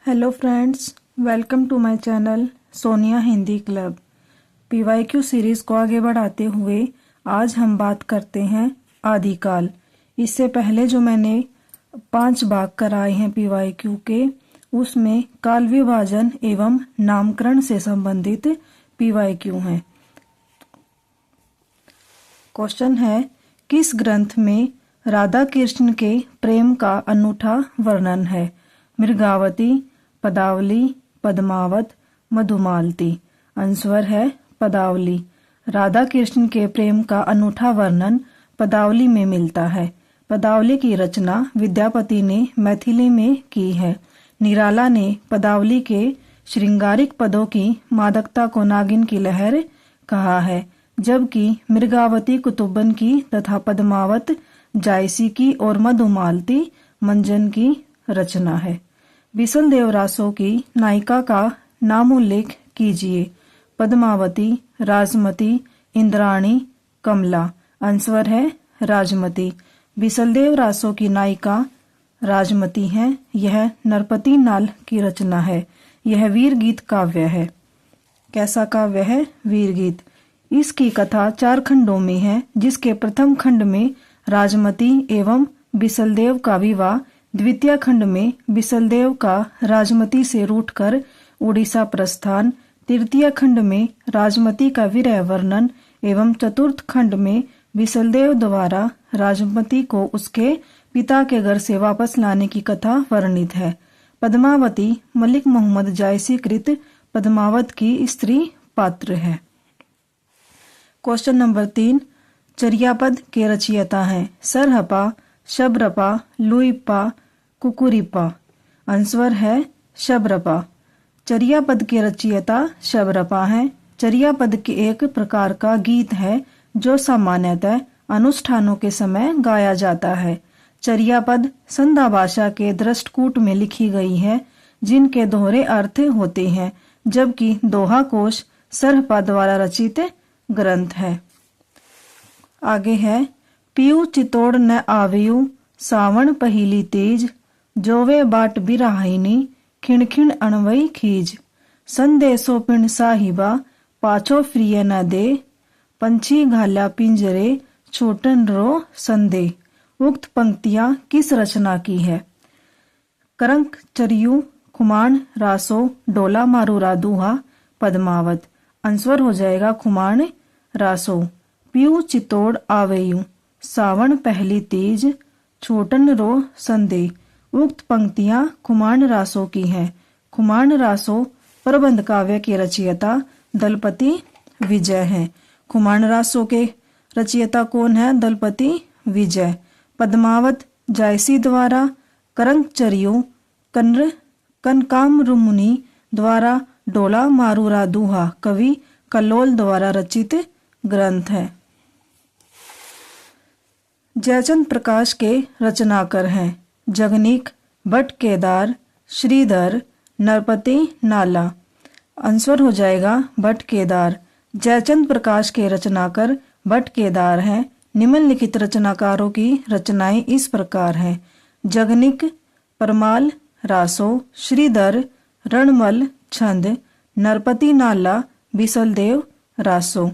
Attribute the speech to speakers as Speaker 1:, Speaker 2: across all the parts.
Speaker 1: Hello friends, welcome to my channel Sonia Hindi club. PYQ series को आगे बढ़ाते हुए आज हम बात करते हैं आदिकाल। इससे पहले जो मैंने 5 भाग कराए हैं पीवाईक्यू के, उसमें काल विभाजन एवं नामकरण से संबंधित पीवाईक्यू हैं। क्वेश्चन है, किस ग्रंथ में राधा कृष्ण के प्रेम का अनूठा वर्णन है? मृगावती, पदावली, पद्मावत, मधुमालती। आंसर है पदावली। राधा कृष्ण के प्रेम का अनूठा वर्णन पदावली में मिलता है। पदावली की रचना विद्यापति ने मैथिली में की है। निराला ने पदावली के श्रृंगारिक पदों की मादकता को नागिन की लहर कहा है, जबकि मृगावती कुतुब्बन की तथा पद्मावत जायसी की और मधुमालती मंजन की रचना है। बिसल देव रासो की नायिका का नाम उल्लेख कीजिए। पद्मावती, राजमती, इंद्राणी, कमला। आंसर है राजमती। बिसलदेव रासो की नायिका राजमती है। यह नरपति नाल की रचना है। यह वीर गीत काव्य है। कैसा काव्य है? वीर गीत। इसकी कथा 4 खंडों में है, जिसके प्रथम खंड में राजमती एवं बिसलदेव का विवाह, द्वितीय खंड में बिसलदेव का राजमती से रूठकर उड़ीसा प्रस्थान, तृतीय खंड में राजमती का विरह वर्णन एवं चतुर्थ खंड में बिसलदेव द्वारा राजमती को उसके पिता के घर से वापस लाने की कथा वर्णित है। पद्मावती मलिक मोहम्मद जायसी कृत पद्मावत की स्त्री पात्र है। क्वेश्चन नंबर 3, चर्यापद के रचयिता हैं सरहपा, शबरपा, लुइपा, कुकुरिपा। आंसर है शबरपा। चर्यापद के रचयिता शबरपा है। चर्यापद के एक प्रकार का गीत है जो सामान्यतः अनुष्ठानों के समय गाया जाता है। चर्यापद संध्या भाषा के दृष्टकूट में लिखी गई है, जिनके दोहरे अर्थ होते हैं, जबकि दोहा कोश सरहपा द्वारा रचित ग्रंथ है। आगे है, पीऊ चितोड़ न आवेयू, सावन पहिली तेज, जोवे बाट बिराहिनी, खिण खिण अणवई खीज। संदेशो पिण साहिबा, पाछो फ्रिय न दे, पंछी घाल्या पिंजरे, छोटन रो संदे। उक्त पंक्तियां किस रचना की है? करंक चरियू, खुमान रासो, डोला मारूरा दूहा, पद्मावत। आंसर हो जाएगा खुमान रासो। पीऊ चितोड़ आवेयू, सावन पहली तेज, छोटन रो संदे। उक्त पंक्तियां खुमान रासो की हैं। खुमान रासो प्रबंध काव्य के रचयिता दलपति विजय हैं। खुमान रासो के रचयिता कौन है? दलपति विजय। पद्मावत जायसी द्वारा, करंगचरियू कनकामरुमुनि द्वारा, डोला मारूरा दूहा कवि कल्लोल द्वारा रचित ग्रंथ है। जयचंद प्रकाश के रचनाकर हैं जगनीक, भट्ट केदार, श्रीधर, नरपति नाला। आंसर हो जाएगा भट्ट केदार। जयचंद प्रकाश के रचनाकर भट्ट केदार हैं। निम्नलिखित रचनाकारों की रचनाएं इस प्रकार हैं: जगनीक परमाल रासो, श्रीधर रणमल छंद, नरपति नाला बिसलदेव रासो।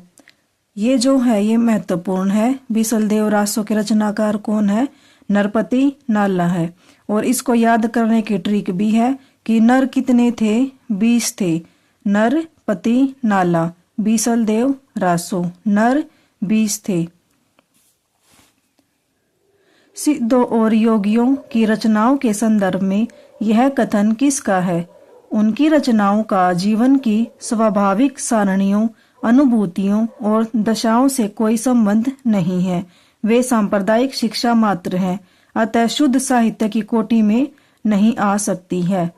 Speaker 1: ये जो है ये महत्वपूर्ण है। बिसलदेव रासो के रचनाकार कौन है? नरपति नाला है। और इसको याद करने की ट्रिक भी है कि नर कितने थे? 20 थे। नरपति नाला, बिसलदेव रासो, नर 20 थे। सिद्धों और योगियों की रचनाओं के संदर्भ में यह कथन किसका है? उनकी रचनाओं का जीवन की स्वाभाविक सारणियों, अनुभूतियों और दशाओं से कोई संबंध नहीं है। वे सांप्रदायिक शिक्षा मात्र हैं, अतः शुद्ध साहित्य की कोटि में नहीं आ सकती है।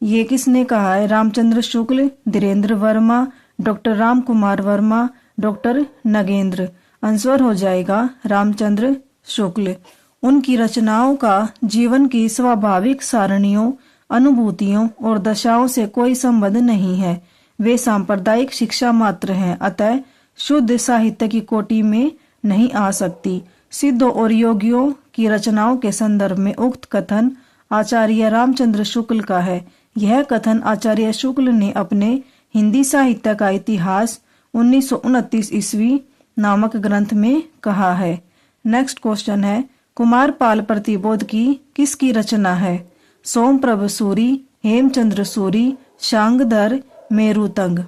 Speaker 1: ये किसने कहा है? Ramchandra Shukla, Dhirendra Verma, doctor Ram Kumar Verma, doctor Nagendra. Answer हो जाएगा रामचंद्र शुक्ल। उनकी रचनाओं का जीवन की स्वाभाविक सारणियों, अनुभूतियों और दशाओं से कोई संबंध नहीं है। वे सांप्रदायिक शिक्षा मात्र हैं, अतः शुद्ध साहित्य की कोटि में नहीं आ सकती। सिद्धों और योगियों की रचनाओं के संदर्भ में उक्त कथन आचार्य रामचंद्र शुक्ल का है। यह कथन आचार्य शुक्ल ने अपने हिंदी साहित्य का इतिहास 1929 ईस्वी नामक ग्रंथ में कहा है। नेक्स्ट क्वेश्चन है, कुमारपाल प्रतिबोध की किसकी रचना है? सोमप्रभ सूरी, हेमचंद्र सूरी, शांगधर, मेरुतंग।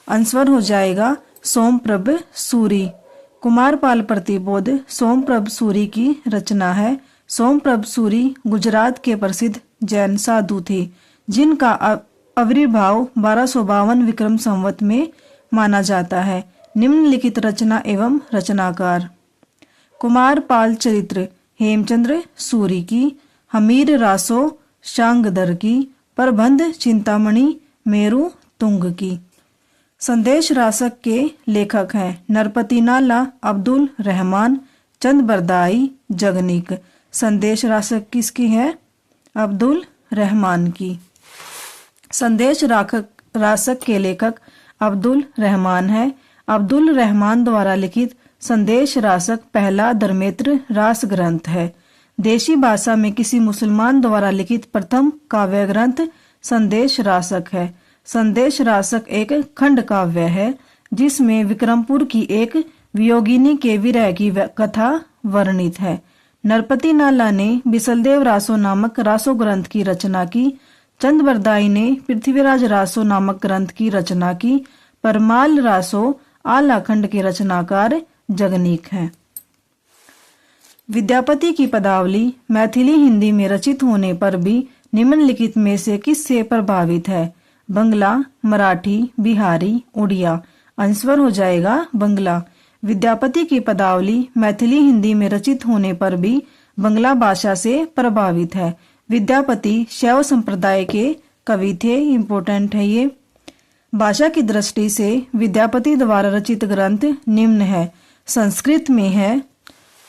Speaker 1: आंसर हो जाएगा सोमप्रभ सूरी। कुमारपाल प्रतिबोध सोमप्रभ सूरी की रचना है। सोमप्रभ सूरी गुजरात के प्रसिद्ध जैन साधु थे, जिनका आविर्भाव 1252 विक्रम संवत में माना जाता है। निम्नलिखित रचना एवं रचनाकार। कुमारपाल चरित्र हेमचंद्र सूरी की, हमीर रासो शांगधर की, प्रबंध चिंतामणि मेरु तुंग की। संदेश रासक के लेखक हैं नरपति नाला, अब्दुल रहमान, चंद बरदाई, जगनीक। संदेश रासक किसकी है? अब्दुल रहमान की। संदेश रासक के लेखक अब्दुल रहमान है। अब्दुल रहमान द्वारा लिखित संदेश रासक पहला धर्मेत्र रास ग्रंथ है। देशी भाषा में किसी मुसलमान द्वारा लिखित प्रथम काव्य ग्रंथ संदेश रासक है। संदेश रासक एक खंड काव्य है, जिसमें विक्रमपुर की एक वियोगिनी के विरह की कथा वर्णित है। नरपति नाला ने बिसलदेव रासो नामक रासो ग्रंथ की रचना की। चंद बरदाई ने पृथ्वीराज रासो नामक ग्रंथ की रचना की। परमाल रासो आला खंड के रचनाकार जगनीक हैं। विद्यापति की पदावली मैथिली हिंदी में रचित होने पर भी निम्नलिखित में से किससे प्रभावित है? बंगला, मराठी, बिहारी, उड़िया। आंसर हो जाएगा बंगला। विद्यापति की पदावली मैथिली हिंदी में रचित होने पर भी बंगला भाषा से प्रभावित है। विद्यापति शैव संप्रदाय के कवि थे, इम्पोर्टेंट है ये। भाषा की दृष्टि से विद्यापति द्वारा रचित ग्रंथ निम्न है। संस्कृत में है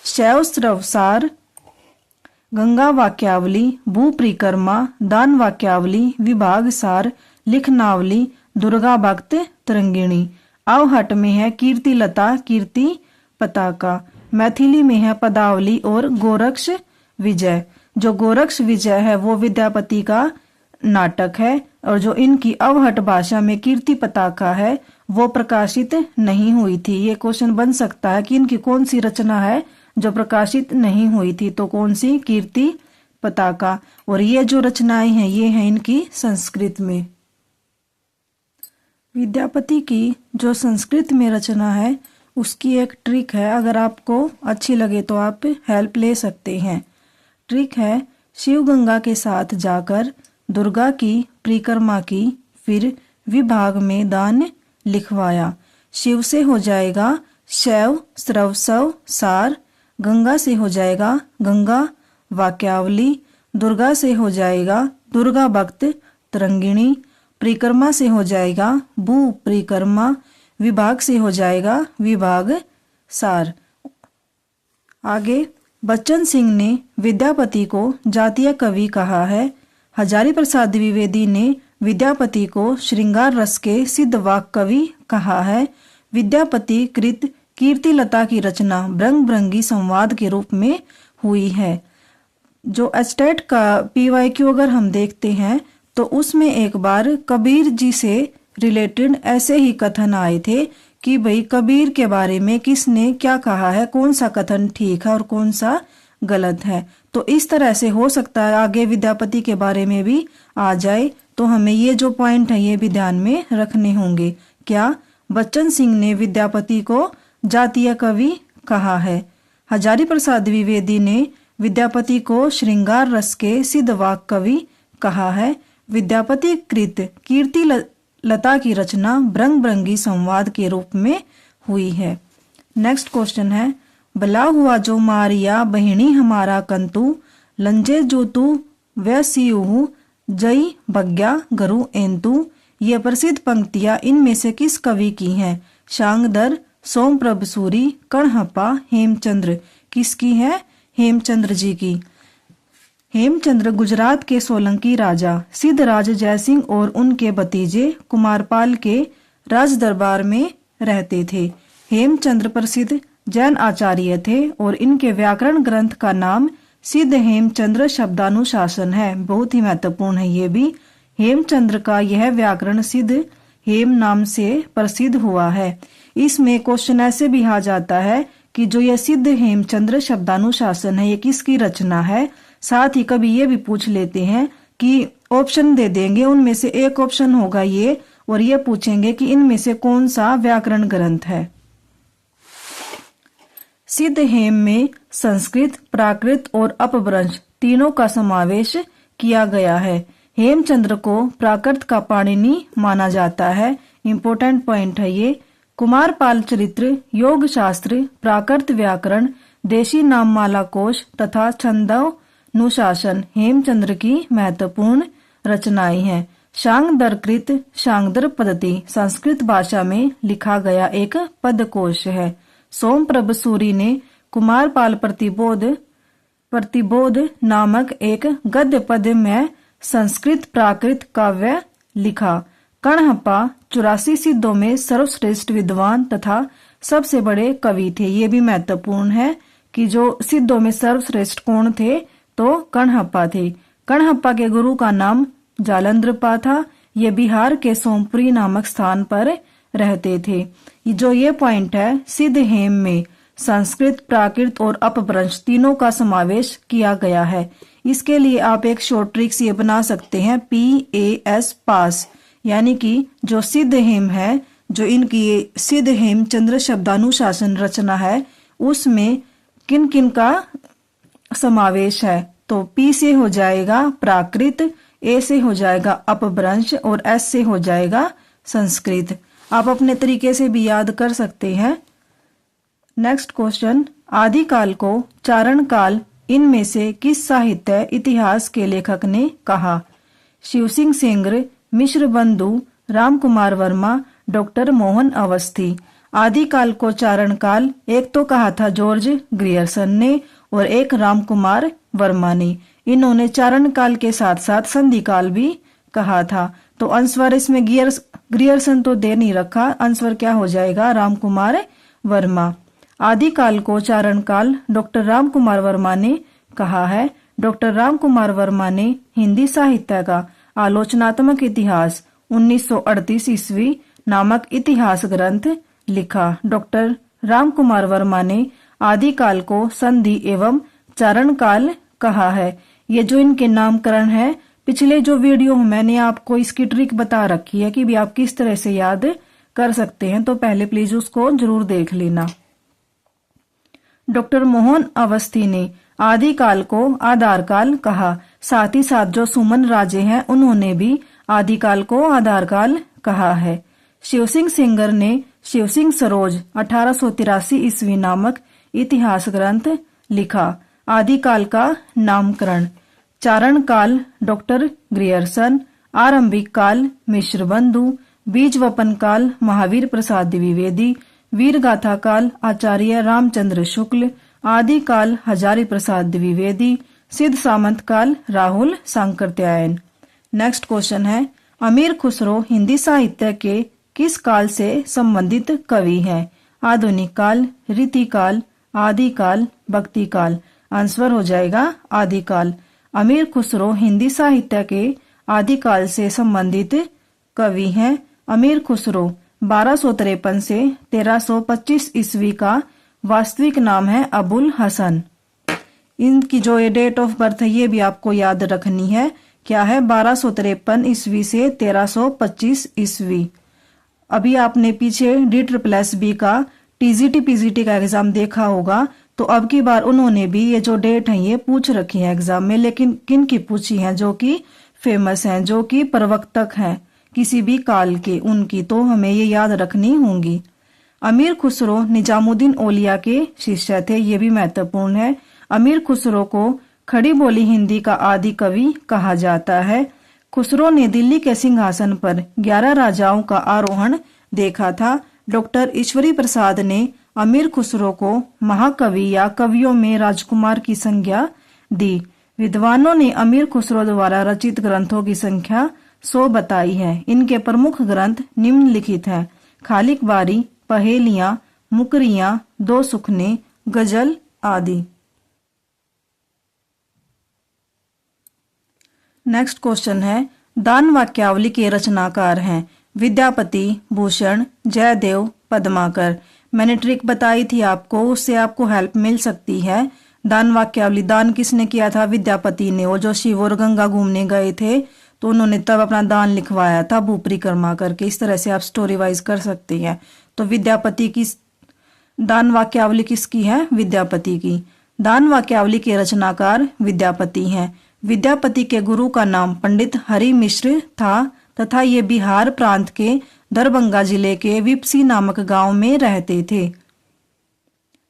Speaker 1: शैव स्रवसार, गंगा वाक्यावली, भू परिक्रमा, दान वाक्यावली, विभाग सार, लिखनावली, दुर्गा भक्त तरंगिणी। आवहट में है कीर्ति लता, कीर्ति पताका। मैथिली में है पदावली और गोरक्ष विजय। जो गोरक्ष विजय है वो विद्यापति का नाटक है, और जो इनकी अवहट भाषा में कीर्ति पताका है वो प्रकाशित नहीं हुई थी। ये क्वेश्चन बन सकता है कि इनकी कौन सी रचना है जो प्रकाशित नहीं हुई थी, तो कौन सी? कीर्ति पताका। और ये जो रचनाएं हैं ये हैं इनकी संस्कृत में। विद्यापति की जो संस्कृत में रचना है उसकी एक ट्रिक है, अगर आपको अच्छी लगे तो आप हेल्प ले सकते हैं। ट्रिक है शिव गंगा के साथ जाकर दुर्गा की परिक्रमा की, फिर विभाग में दान लिखवाया। शिव से हो जाएगा शैव स्रवसव सार, गंगा से हो जाएगा गंगा वाक्यावली, दुर्गा से हो जाएगा दुर्गा भक्त तरंगिणी, परिक्रमा से हो जाएगा भू परिक्रमा, विभाग से हो जाएगा विभाग सार। आगे बच्चन सिंह ने विद्यापति को जातीय कवि कहा है। हजारी प्रसाद द्विवेदी ने विद्यापति को श्रृंगार रस के सिद्ध वाक कवि कहा है। विद्यापति कृत कीर्तिलता की रचना ब्रंग ब्रंगी संवाद के रूप में हुई है। जो एस्टेट का PYQ अगर हम देखते हैं तो उसमें एक बार कबीर जी से रिलेटेड ऐसे ही कथन आए थे कि भाई कबीर के बारे में किसने क्या कहा है, कौन सा कथन ठीक है और कौन सा गलत है। तो इस तरह से हो सकता है आगे विद्यापति के बारे में भी आ जाए, तो हमें ये जो पॉइंट है ये भी ध्यान में रखने होंगे। क्या? बच्चन सिंह ने विद्यापति को जातीय कवि कहा है। हजारी प्रसाद द्विवेदी ने विद्यापति को श्रृंगार रस के सिद्ध वाक कवि कहा है। विद्यापति कृत कीर्ति लता की रचना ब्रंग ब्रंगी संवाद के रूप में हुई है। नेक्स्ट क्वेश्चन है, भला हुआ जो मारिया बहिणी हमारा कंतु, लंजे जो तू वैसियु जय भग्या गरु एंतु। ये प्रसिद्ध पंक्तियां इनमें से किस कवि की हैं? शांगधर, सोमप्रभ सूरी, कणहप्पा, हेमचंद्र। किसकी है? हेमचंद्र जी की। हेमचंद्र गुजरात के सोलंकी राजा सिद्धराज जयसिंह और उनके भतीजे कुमारपाल के राज दरबार में रहते थे। हेमचंद्र प्रसिद्ध जैन आचार्य थे और इनके व्याकरण ग्रंथ का नाम सिद्ध हेमचंद्र शब्दानुशासन है। बहुत ही महत्वपूर्ण है ये भी। हेमचंद्र का यह व्याकरण सिद्ध हेम नाम से प्रसिद्ध हुआ है। इसमें क्वेश्चन ऐसे भी आ जाता है कि जो यह सिद्ध हेमचंद्र शब्दानुशासन है ये किसकी रचना है। साथ ही कभी ये भी पूछ लेते हैं कि ऑप्शन दे देंगे, उनमें से एक ऑप्शन होगा ये, और ये पूछेंगे कि इनमें से कौन सा व्याकरण ग्रंथ है। सिद्ध हेम में संस्कृत, प्राकृत और अपभ्रंश तीनों का समावेश किया गया है। हेमचंद्र को प्राकृत का पाणिनि माना जाता है। इम्पोर्टेंट पॉइंट है ये। कुमारपाल चरित्र, योग शास्त्र, प्राकृत व्याकरण, देशी नाममाला कोश तथा छंदोनुशासन हेमचंद्र की महत्वपूर्ण रचनाएं हैं। शांगदरकृत शांगदर पद्धति संस्कृत भाषा में लिखा गया एक पदकोश है। सोमप्रभ सूरी ने कुमारपाल प्रतिबोध नामक एक गद्य पद में संस्कृत प्राकृत काव्य लिखा। कणहप्पा 84 सिद्धों में सर्वश्रेष्ठ विद्वान तथा सबसे बड़े कवि थे। ये भी महत्वपूर्ण है कि जो सिद्धों में सर्वश्रेष्ठ कौन थे, तो कणहप्पा थे। कणहप्पा के गुरु का नाम जालंधरपा था। ये बिहार के सोमपुरी नामक स्थान पर रहते थे। जो ये पॉइंट है, सिद्ध हेम में संस्कृत, प्राकृत और अपभ्रंश तीनों का समावेश किया गया है। इसके लिए आप एक शॉर्ट ट्रिक्स ये बना सकते हैं, PAS पास, यानी कि जो सिद्ध हेम है, जो इनकी सिद्ध हेमचंद्र शब्दानुशासन रचना है, उसमें किन किन का समावेश है। तो P से हो जाएगा प्राकृत, A से हो जाएगा अपभ्रंश और S से हो जाएगा संस्कृत। आप अपने तरीके से भी याद कर सकते हैं। नेक्स्ट क्वेश्चन, आदिकाल को चारण काल इनमें से किस साहित्य इतिहास के लेखक ने कहा? शिवसिंह सेंगर, मिश्र बंधु, रामकुमार वर्मा, डॉक्टर मोहन अवस्थी। आदिकाल को चारण काल एक तो कहा था जॉर्ज ग्रियर्सन ने और एक रामकुमार वर्मा ने। इन्होंने चारण काल के साथ साथ संधि काल भी कहा था। तो आंसर इसमें ग्रियर्सन तो दे नहीं रखा, आंसर क्या हो जाएगा? रामकुमार वर्मा। आदिकाल को चारण काल डॉक्टर रामकुमार वर्मा ने कहा है। डॉक्टर रामकुमार वर्मा ने हिंदी साहित्य का आलोचनात्मक इतिहास 1938 ईस्वी नामक इतिहास ग्रंथ लिखा। डॉक्टर रामकुमार वर्मा ने आदिकाल को संधि एवं चारण काल कहा है। ये जो इनके नामकरण है, पिछले जो वीडियो में मैंने आपको इसकी ट्रिक बता रखी है कि भी आप किस तरह से याद कर सकते हैं, तो पहले प्लीज उसको जरूर देख लेना। डॉक्टर मोहन अवस्थी ने आदिकाल को आधार काल कहा। साथ ही साथ जो सुमन राजे हैं उन्होंने भी आदिकाल को आधार काल कहा है। शिवसिंह सेंगर ने शिवसिंह सरोज 1883 ईस्वी नामक इतिहास ग्रंथ लिखा। आदिकाल का नामकरण चारण काल डॉक्टर ग्रियर्सन, आरंभिक काल मिश्र बंधु, बीज वपन काल महावीर प्रसाद द्विवेदी, वीर गाथा काल आचार्य रामचंद्र शुक्ल, आदि काल हजारी प्रसाद द्विवेदी, सिद्ध सामंत काल राहुल सांकृत्यायन। नेक्स्ट क्वेश्चन है, अमीर खुसरो हिंदी साहित्य के किस काल से संबंधित कवि हैं? आधुनिक काल, रीतिकाल, आदिकाल, भक्ति काल। आंसर हो जाएगा आदिकाल। अमीर खुसरो हिंदी साहित्य के आदिकाल से संबंधित कवि हैं। अमीर खुसरो 1253 से 1325 ईस्वी का वास्तविक नाम है अबुल हसन। इनकी जो ये डेट ऑफ बर्थ है ये भी आपको याद रखनी है। क्या है? 1253 ईस्वी से 1325 ईस्वी। अभी आपने पीछे DSSB का TGT PGT का एग्जाम देखा होगा, तो अब की बार उन्होंने भी ये जो डेट है ये पूछ रखी है एग्जाम में, लेकिन किन की पूछी है? जो कि फेमस हैं, जो कि प्रवक्तक हैं किसी भी काल के, उनकी तो हमें ये याद रखनी होंगी। अमीर खुसरो निजामुद्दीन औलिया के शिष्य थे, ये भी महत्वपूर्ण है। अमीर खुसरो को खड़ी बोली हिंदी का आदि कवि कहा जाता है। खुसरो ने दिल्ली के सिंहासन पर 11 राजाओं का आरोहण देखा था। डॉक्टर ईश्वरी प्रसाद ने अमीर खुसरो को महाकवि या कवियों में राजकुमार की संज्ञा दी। विद्वानों ने अमीर खुसरो द्वारा रचित ग्रंथों की संख्या 100 बताई है। इनके प्रमुख ग्रंथ निम्नलिखित हैं: खालिक बारी, पहेलियां, मुकरियां, दो सुखने, गजल आदि। नेक्स्ट क्वेश्चन है, दान वाक्यावली के रचनाकार हैं विद्यापति, भूषण, जयदेव, पद्माकर। मैंने ट्रिक बताई थी आपको, उससे आपको हेल्प मिल सकती है। दान वाक्यावली दान किसने किया था? विद्यापति ने। वो जो शिव और गंगा घूमने गए थे तो उन्होंने तब अपना दान लिखवाया था भू परिक्रमा करके। इस तरह से आप स्टोरी वाइज कर सकते हैं। तो विद्यापति की दान वाक्यावली किसकी है? विद्यापति की। दान वाक्यावली के रचनाकार विद्यापति हैं। विद्यापति के गुरु का नाम पंडित हरि मिश्र था तथा ये बिहार प्रांत के दरभंगा जिले के विपसी नामक गांव में रहते थे।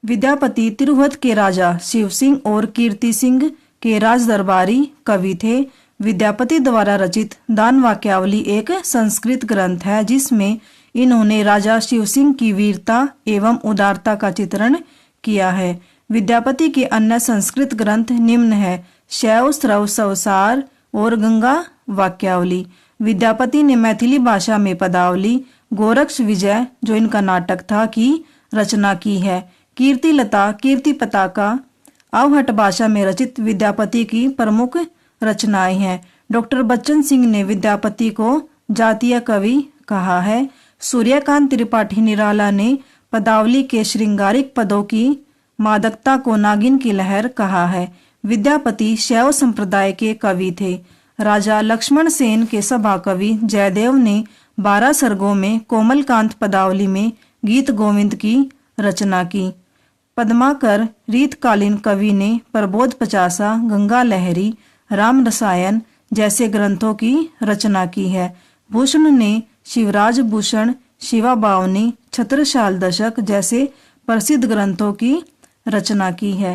Speaker 1: विद्यापति तिरुहत के राजा शिव सिंह और कीर्ति सिंह के राज दरबारी कवि थे। विद्यापति द्वारा रचित दान वाक्यावली एक संस्कृत ग्रंथ है जिसमें इन्होंने राजा शिव सिंह की वीरता एवं उदारता का चित्रण किया है। विद्यापति के अन्य संस्कृत ग्रंथ निम्न है: शैव स्रव संसार और गंगा वाक्यावली। विद्यापति ने मैथिली भाषा में पदावली, गोरक्ष विजय जो इनका नाटक था की रचना की है। कीर्ति लता, कीर्ति पताका अवहट भाषा में रचित विद्यापति की प्रमुख रचनाएं हैं। डॉक्टर बच्चन सिंह ने विद्यापति को जातीय कवि कहा है। सूर्यकांत त्रिपाठी निराला ने पदावली के श्रृंगारिक पदों की मादकता को नागिन की लहर कहा है। विद्यापति शैव संप्रदाय के कवि थे। राजा लक्ष्मण सेन के सभा कवि जयदेव ने 12 सर्गों में कोमलकांत पदावली में गीत गोविंद की रचना की। पद्माकर रीतकालीन कवि ने प्रबोध पचासा, गंगा लहरी, राम रसायन जैसे ग्रंथों की रचना की है। भूषण ने शिवराज भूषण, शिवा बावनी, छत्रसाल दशक जैसे प्रसिद्ध ग्रंथों की रचना की है।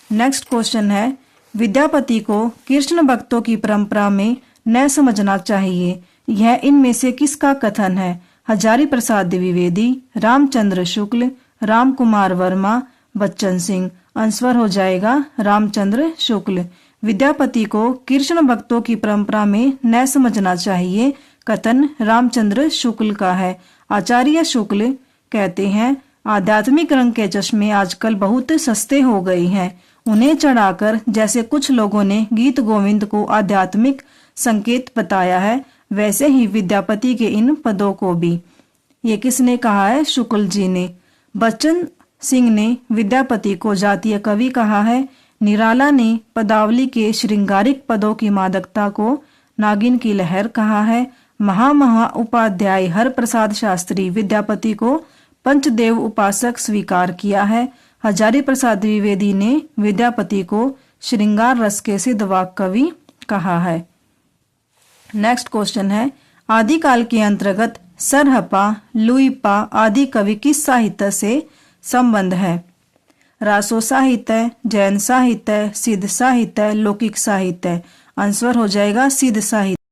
Speaker 1: नेक्स्ट क्वेश्चन है, विद्यापति को कृष्ण भक्तों की परंपरा में न समझना चाहिए, यह इनमें से किसका कथन है? हजारी प्रसाद द्विवेदी, रामचंद्र शुक्ल, राम कुमार वर्मा, बच्चन सिंह। आंसर हो जाएगा रामचंद्र शुक्ल। विद्यापति को कृष्ण भक्तों की परंपरा में न समझना चाहिए कथन रामचंद्र शुक्ल का है। आचार्य शुक्ल कहते हैं, आध्यात्मिक रंग के चश्मे आजकल बहुत सस्ते हो गए हैं। उन्हें चढ़ाकर जैसे कुछ लोगों ने गीत गोविंद को आध्यात्मिक संकेत बताया है, वैसे ही विद्यापति के इन पदों को भी। ये किसने कहा है? शुक्ल जी ने। बच्चन सिंह ने विद्यापति को जातीय कवि कहा है। निराला ने पदावली के श्रृंगारिक पदों की मादकता को नागिन की लहर कहा है। महा उपाध्याय हर प्रसाद शास्त्री विद्यापति को पंचदेव उपासक स्वीकार किया है। हजारी प्रसाद द्विवेदी ने विद्यापति को श्रृंगार रस के सिद्धवाक कवि कहा है। नेक्स्ट क्वेश्चन है, आदिकाल के अंतर्गत सरहपा, लुईपा आदि कवि किस साहित्य से संबंध है? रासो साहित्य, जैन साहित्य, सिद्ध साहित्य, लौकिक साहित्य। आंसर हो जाएगा सिद्ध साहित्य।